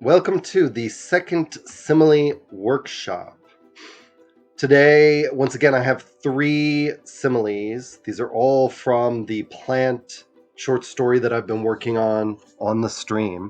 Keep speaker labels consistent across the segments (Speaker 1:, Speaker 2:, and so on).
Speaker 1: Welcome to the second Simile Workshop. Today, once again, I have 3 similes. These are all from the plant short story that I've been working on the stream.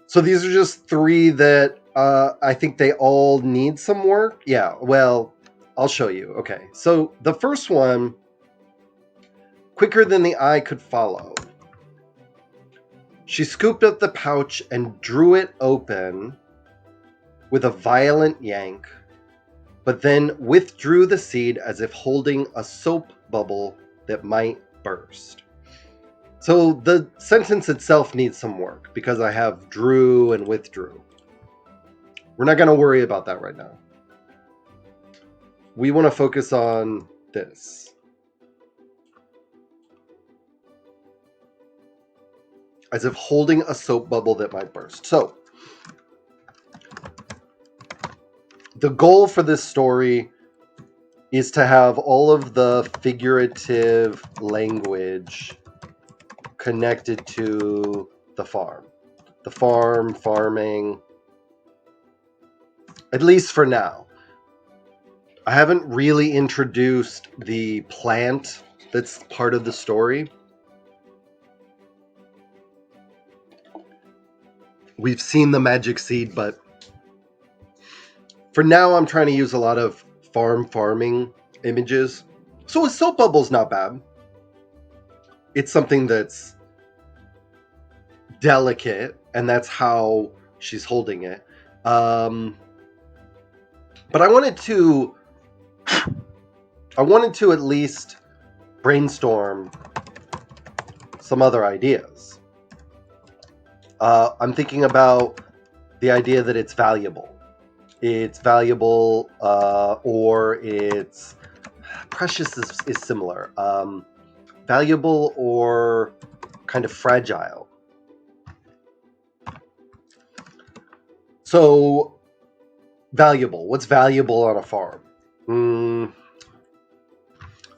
Speaker 1: So these are just 3 that I think they all need some work. Yeah, well, I'll show you. Okay, so the first one, quicker than the eye could follow. She scooped up the pouch and drew it open with a violent yank, but then withdrew the seed as if holding a soap bubble that might burst. So the sentence itself needs some work because I have drew and withdrew. We're not going to worry about that right now. We want to focus on this. As if holding a soap bubble that might burst. So the goal for this story is to have all of the figurative language connected to the farm. The farm, farming, at least for now. I haven't really introduced the plant that's part of the story. We've seen the magic seed, but for now I'm trying to use a lot of farming images. So a soap bubble's not bad. It's something that's delicate, and that's how she's holding it. But I wanted to at least brainstorm some other ideas. I'm thinking about the idea that it's valuable. It's valuable, or it's precious is similar. Valuable or kind of fragile. So, valuable. What's valuable on a farm?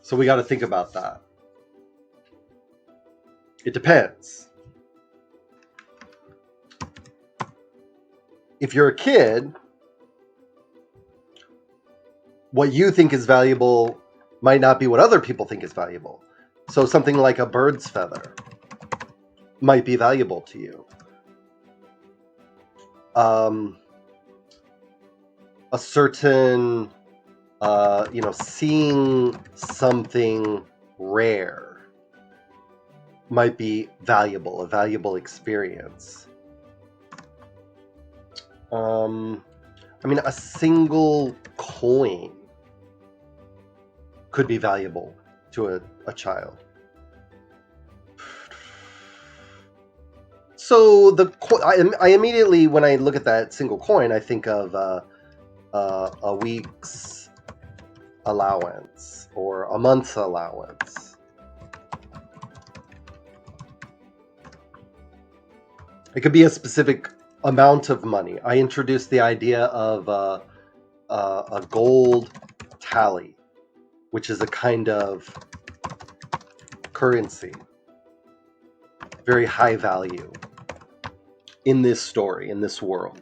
Speaker 1: So we got to think about that. It depends. If you're a kid, what you think is valuable might not be what other people think is valuable. So something like a bird's feather might be valuable to you. A certain, seeing something rare might be valuable, a valuable experience. A single coin could be valuable to a child. So I immediately, when I look at that single coin, I think of a week's allowance or a month's allowance. It could be a specific amount of money. I introduced the idea of a gold tally, which is a kind of currency, very high value in this story, in this world.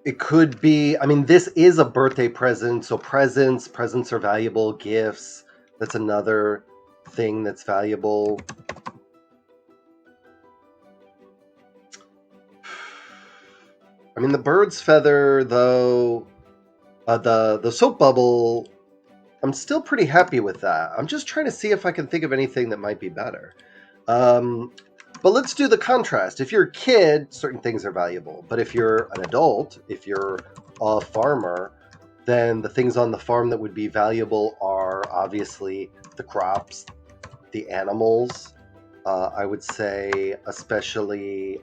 Speaker 1: It could be, this is a birthday present, so presents are valuable, gifts, that's another thing that's valuable. The bird's feather, though, the soap bubble, I'm still pretty happy with that. I'm just trying to see if I can think of anything that might be better. But let's do the contrast. If you're a kid, certain things are valuable. But if you're an adult, if you're a farmer, then the things on the farm that would be valuable are obviously the crops, the animals. I would say especially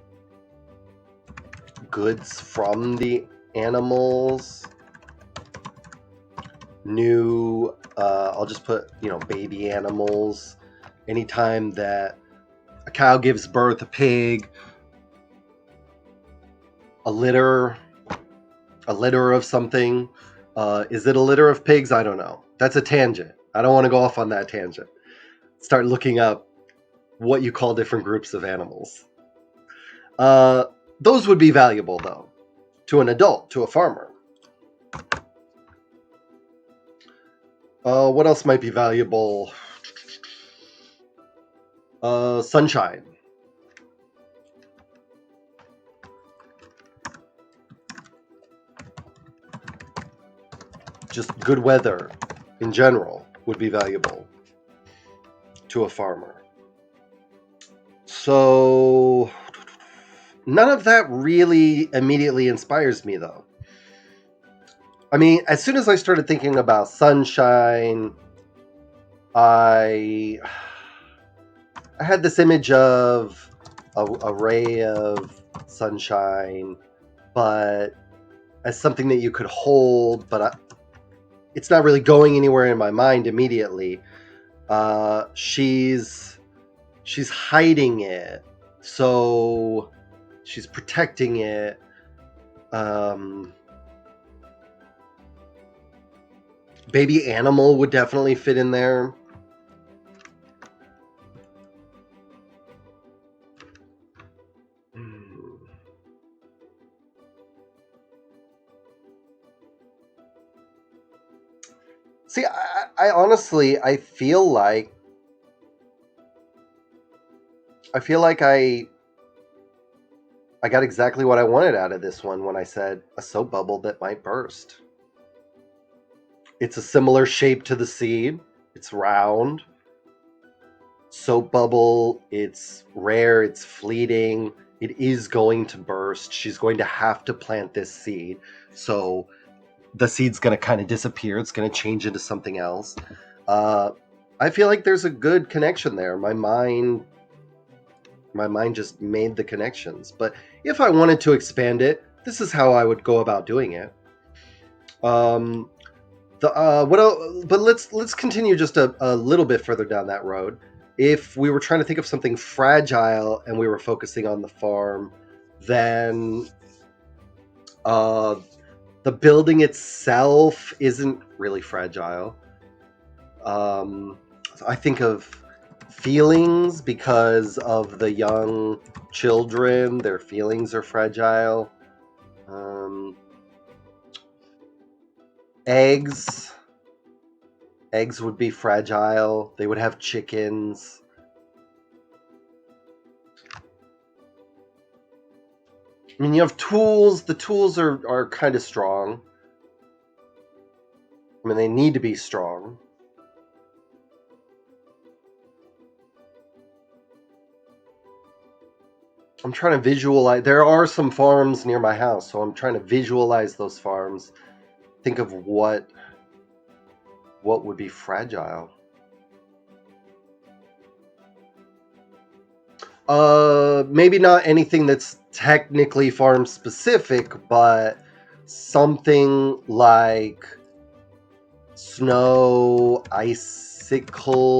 Speaker 1: goods from the animals. New, I'll just put, baby animals. Anytime that a cow gives birth, a pig, a litter of something. Is it a litter of pigs? I don't know. That's a tangent. I don't want to go off on that tangent. Start looking up what you call different groups of animals. Those would be valuable, though, to an adult, to a farmer. What else might be valuable? Sunshine. Just good weather in general would be valuable to a farmer. So none of that really immediately inspires me, though. I mean, as soon as I started thinking about sunshine, I had this image of a ray of sunshine, but as something that you could hold, but it's not really going anywhere in my mind immediately. She's hiding it, so she's protecting it. Baby animal would definitely fit in there. See, I honestly, I feel like I got exactly what I wanted out of this one when I said a soap bubble that might burst. It's a similar shape to the seed. It's round. Soap bubble, it's rare, it's fleeting. It is going to burst. She's going to have to plant this seed. So the seed's going to kind of disappear. It's going to change into something else. I feel like there's a good connection there. My mind just made the connections. But if I wanted to expand it, this is how I would go about doing it. What else? But let's continue just a little bit further down that road. If we were trying to think of something fragile and we were focusing on the farm, then the building itself isn't really fragile. I think of feelings because of the young children. Their feelings are fragile. Eggs would be fragile. They would have chickens. I mean, you have tools. The tools are kind of strong. I mean, they need to be strong. I'm trying to visualize. There are some farms near my house, so I'm trying to visualize those farms. Think of what would be fragile. Maybe not anything that's technically farm specific, but something like snow, icicles.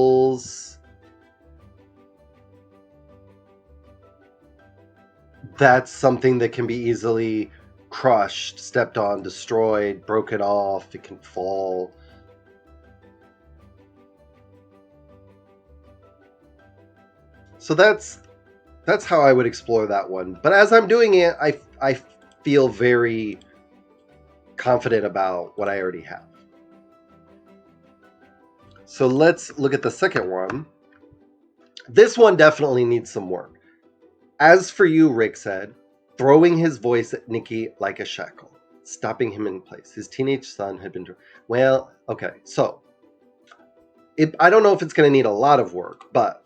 Speaker 1: That's something that can be easily crushed, stepped on, destroyed, broken off. It can fall. So that's how I would explore that one. But as I'm doing it, I feel very confident about what I already have. So let's look at the second one. This one definitely needs some work. As for you, Rick said, throwing his voice at Nicky like a shackle, stopping him in place. His teenage son had been... Well, okay, so I don't know if it's going to need a lot of work, but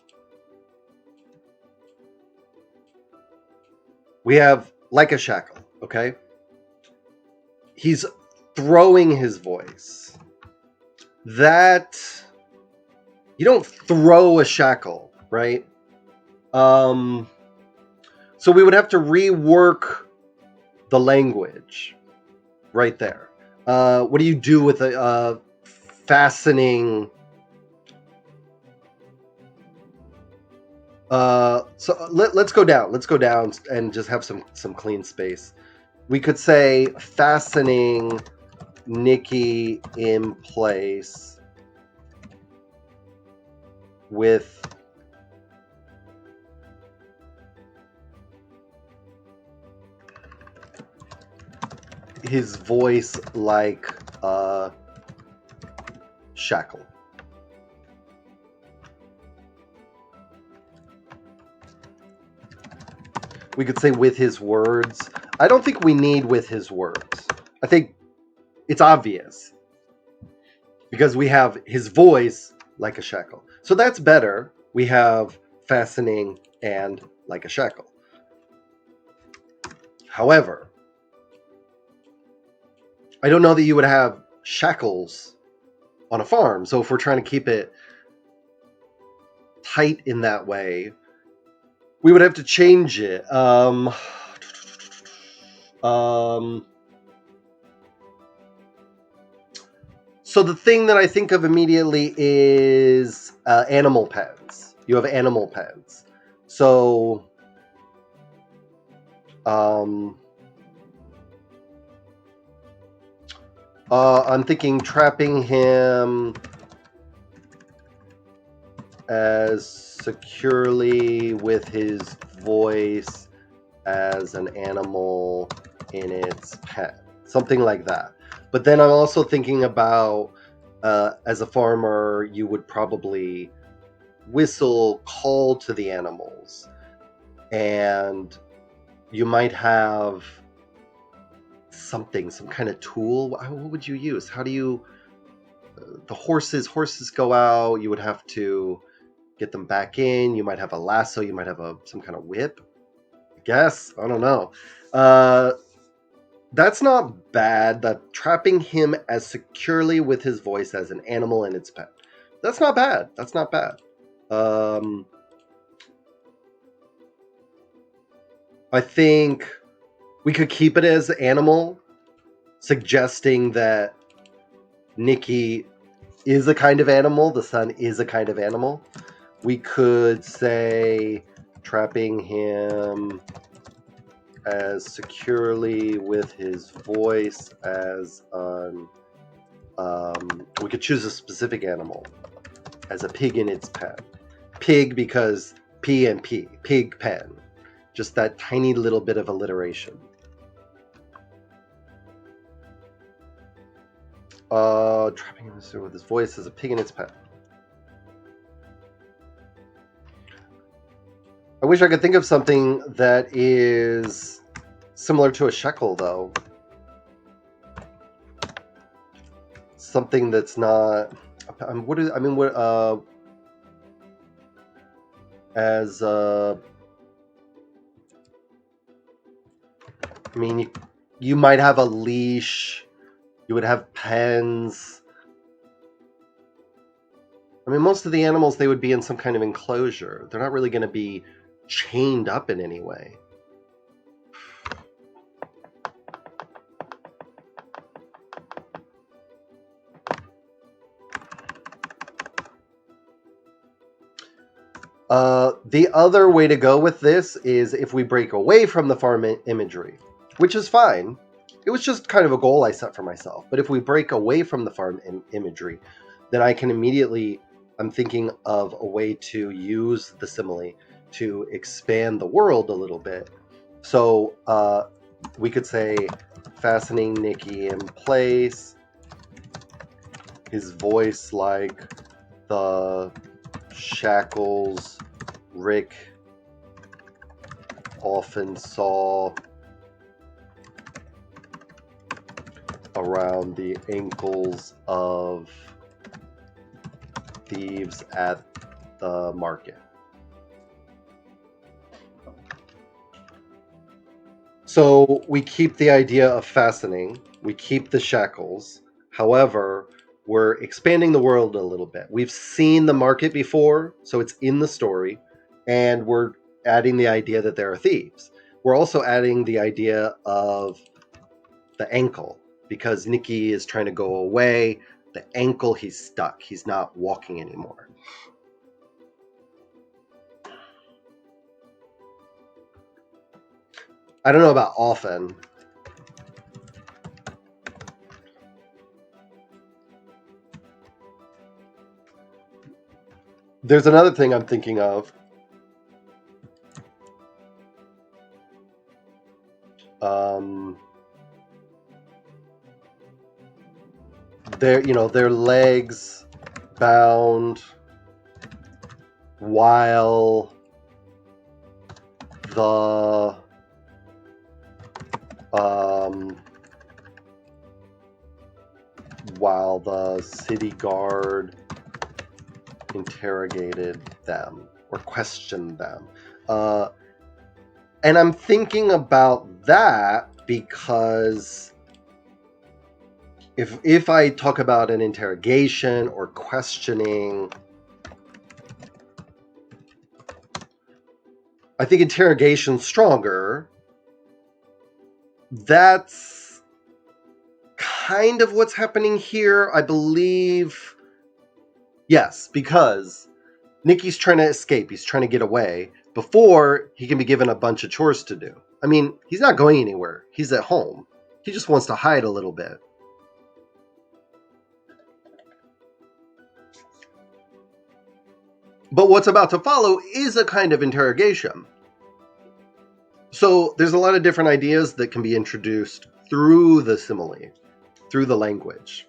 Speaker 1: we have like a shackle, okay? He's throwing his voice. That... You don't throw a shackle, right? So we would have to rework the language right there. What do you do with a fastening? So let's go down. Let's go down and just have some clean space. We could say fastening Nicky in place with his voice like a shackle. We could say with his words. I don't think we need with his words. I think it's obvious because we have his voice like a shackle. So that's better. We have fastening and like a shackle. However, I don't know that you would have shackles on a farm. So if we're trying to keep it tight in that way, we would have to change it. So the thing that I think of immediately is animal pens. You have animal pens. So I'm thinking trapping him as securely with his voice as an animal in its pen. Something like that. But then I'm also thinking about, as a farmer, you would probably whistle, call to the animals. And you might have something, some kind of tool. What would you use? How do you... the horses go out. You would have to get them back in. You might have a lasso. You might have some kind of whip. I guess. I don't know. That's not bad. That trapping him as securely with his voice as an animal in its pen. That's not bad. That's not bad. I think we could keep it as animal, suggesting that Nikki is a kind of animal. The sun is a kind of animal. We could say trapping him as securely with his voice as an... we could choose a specific animal as a pig in its pen. Pig because P and P. Pig pen. Just that tiny little bit of alliteration. Trapping him with his voice as a pig in its pen. I wish I could think of something that is similar to a shekel, though. Something that's not... as... you might have a leash. You would have pens. Most of the animals, they would be in some kind of enclosure. They're not really going to be chained up in any way. The other way to go with this is if we break away from the farm imagery, which is fine. It was just kind of a goal I set for myself. But if we break away from the farm imagery, then I can immediately... I'm thinking of a way to use the simile to expand the world a little bit. So we could say fastening Nikki in place, his voice like the shackles Rick often saw around the ankles of thieves at the market. So we keep the idea of fastening, we keep the shackles. However, we're expanding the world a little bit. We've seen the market before, so it's in the story, and we're adding the idea that there are thieves. We're also adding the idea of the ankle, because Nikki is trying to go away. The ankle, he's stuck. He's not walking anymore. I don't know about often. There's another thing I'm thinking of. their legs bound while the city guard interrogated them or questioned them. And I'm thinking about that because if I talk about an interrogation or questioning, I think interrogation's stronger. That's kind of what's happening here, I believe. Yes, because Nikki's trying to escape. He's trying to get away before he can be given a bunch of chores to do. I mean, he's not going anywhere. He's at home. He just wants to hide a little bit. But what's about to follow is a kind of interrogation. So there's a lot of different ideas that can be introduced through the simile, through the language.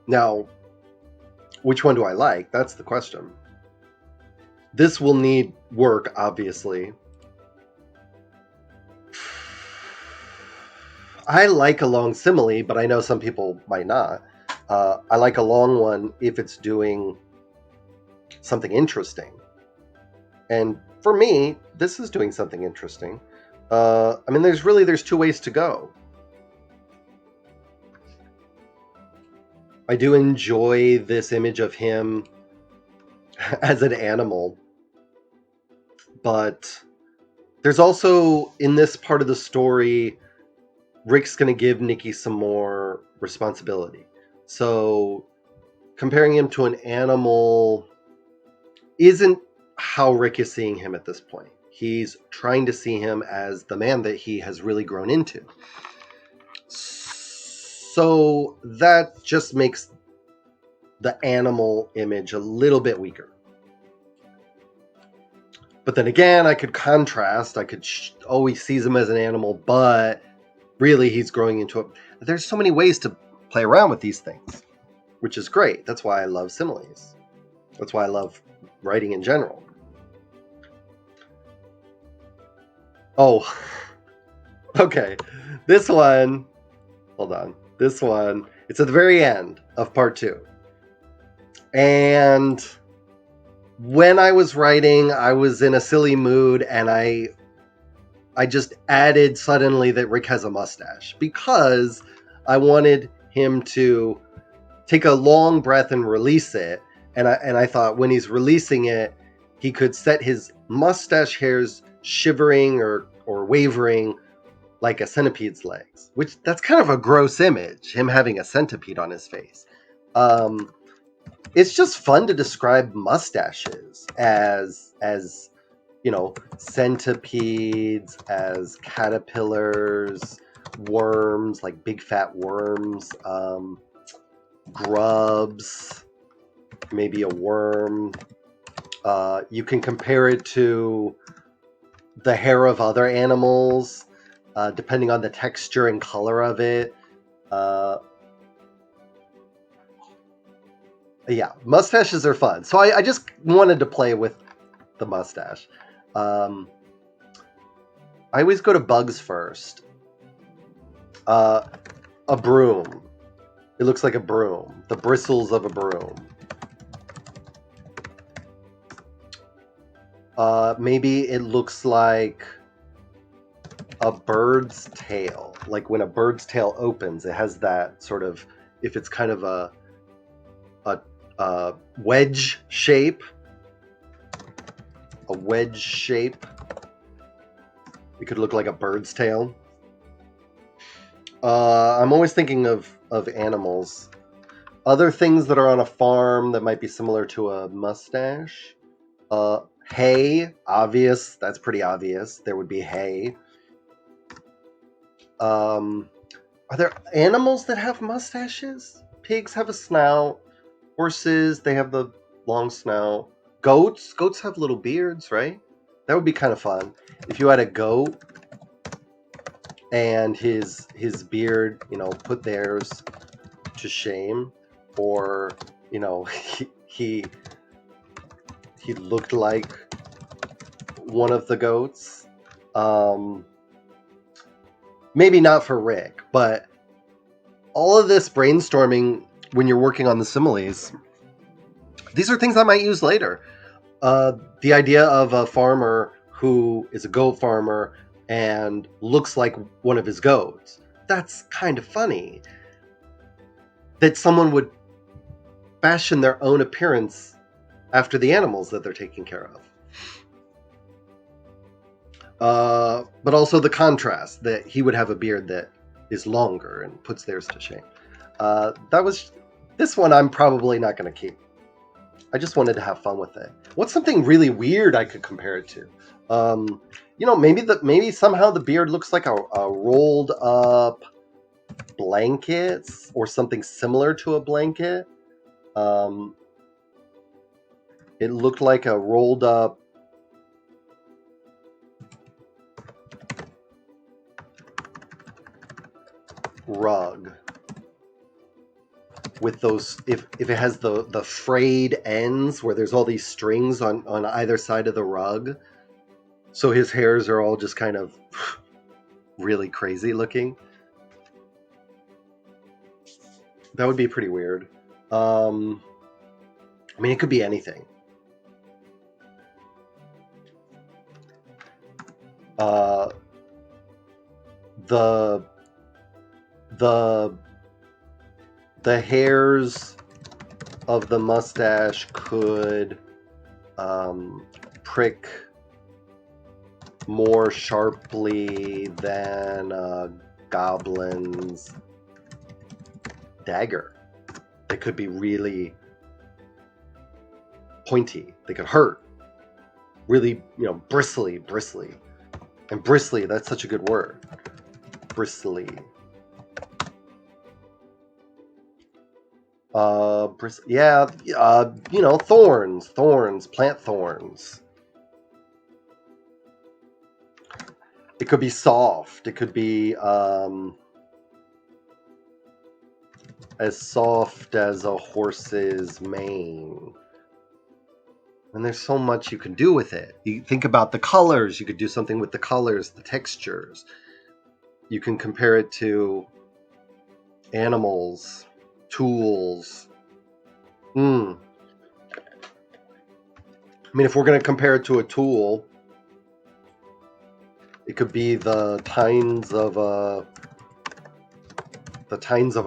Speaker 1: Now, which one do I like? That's the question. This will need work, obviously. I like a long simile, but I know some people might not. I like a long one if it's doing something interesting. And for me, this is doing something interesting. I mean, there's two ways to go. I do enjoy this image of him as an animal, but there's also, in this part of the story, Rick's going to give Nikki some more responsibility. So comparing him to an animal isn't how Rick is seeing him at this point. He's trying to see him as the man that he has really grown into. So that just makes the animal image a little bit weaker. But then again, I could contrast. I could always see him as an animal, but really he's growing into it. There's so many ways to play around with these things, which is great. That's why I love similes. That's why I love writing in general. Oh, okay. This one, hold on. This one, it's at the very end of part 2. And when I was writing, I was in a silly mood, and I just added suddenly that Rick has a mustache because I wanted him to take a long breath and release it. And I thought when he's releasing it, he could set his mustache hairs shivering or wavering like a centipede's legs, which that's kind of a gross image, him having a centipede on his face. It's just fun to describe mustaches as centipedes, as caterpillars, worms, like big fat worms, grubs, maybe a worm. You can compare it to the hair of other animals, depending on the texture and color of it. Yeah, mustaches are fun. So I just wanted to play with the mustache. I always go to bugs first. A broom. It looks like a broom. The bristles of a broom. Maybe it looks like a bird's tail. Like when a bird's tail opens, it has that sort of, if it's kind of a wedge shape. A wedge shape. It could look like a bird's tail. I'm always thinking of animals. Other things that are on a farm that might be similar to a mustache. Hay, obvious. That's pretty obvious. There would be hay. Are there animals that have mustaches? Pigs have a snout. Horses, they have the long snout. Goats have little beards, right? That would be kind of fun. If you had a goat and his beard, put theirs to shame, or he looked like one of the goats. Maybe not for Rick, but all of this brainstorming when you're working on the similes, these are things I might use later. The idea of a farmer who is a goat farmer and looks like one of his goats. That's kind of funny. That someone would fashion their own appearance after the animals that they're taking care of. But also the contrast that he would have a beard that is longer and puts theirs to shame. This one I'm probably not going to keep. I just wanted to have fun with it. What's something really weird I could compare it to? Maybe somehow the beard looks like a rolled up blanket or something similar to a blanket. It looked like a rolled up rug with those, if it has the frayed ends where there's all these strings on either side of the rug, so his hairs are all just kind of really crazy looking. That would be pretty weird. It could be anything. The hairs of the mustache could prick more sharply than a goblin's dagger. They could be really pointy. They could hurt. Really, bristly. And bristly, that's such a good word. Bristly. Thorns, plant thorns. It could be soft. It could be as soft as a horse's mane. And there's so much you can do with it. You think about the colors. You could do something with the colors, the textures. You can compare it to animals, tools. If we're going to compare it to a tool, it could be the tines of a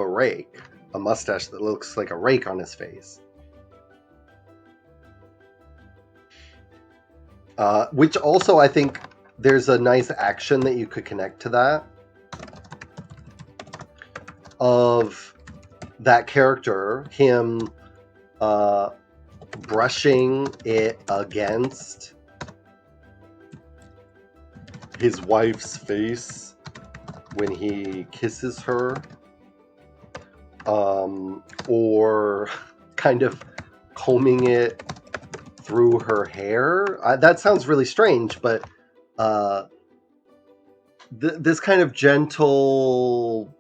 Speaker 1: rake, a mustache that looks like a rake on his face. Which also, I think there's a nice action that you could connect to that. Of that character, him brushing it against his wife's face when he kisses her, or kind of combing it through her hair. That sounds really strange, but this kind of gentle,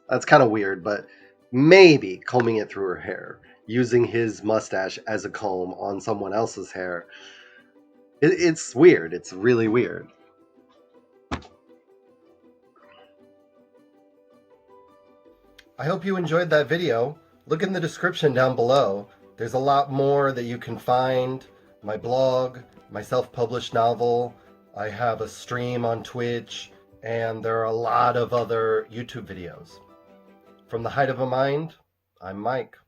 Speaker 1: that's kind of weird, but maybe combing it through her hair, using his mustache as a comb on someone else's hair. It's weird. It's really weird. I hope you enjoyed that video. Look in the description down below. There's a lot more that you can find. My blog, my self-published novel. I have a stream on Twitch, and there are a lot of other YouTube videos. From the Height of a Mind, I'm Mike.